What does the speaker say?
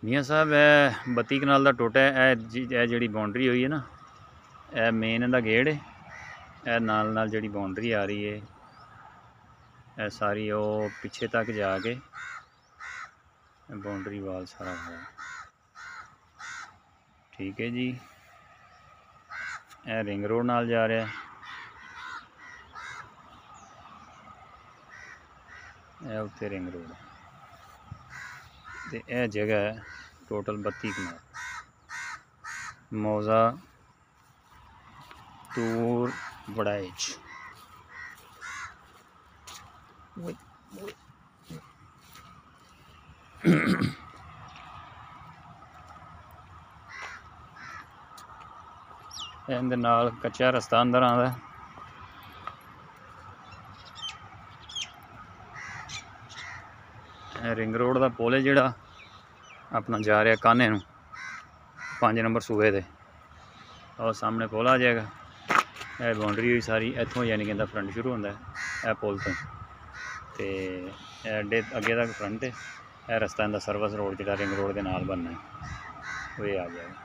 मियाँ साहब है 32 कनाल का टोटा है जी बाउंड्री हुई है ना, यह मेन का गेट है। यह नाल जी बाउंड्री आ रही है, यह सारी वो पिछे तक जाके बाउंड्री वाल सारा है। ठीक है जी, यह रिंग रोड नाल जा रहा है। यह उत्ते रिंग रोड ते यह जगह है टोटल 32 कनाल। मौजा तूर बड़ाइच इहदे नाल कच्चा रस्ता अंदर आंदा। रिंग रोड का पुल है जिहड़ा अपना जा रहा कान्हे नूं 5 नंबर सूबे दे, और सामने पुल आ जाएगा। यह बाउंड्री हुई सारी इत्थों, यानी कि फ्रंट शुरू होंदा है यह पुल तो, एडे अगे तक फ्रंट है। यह रस्ता इंदा सर्विस रोड जिहड़ा रिंग रोड के नाल बनना है वो आ जाएगा।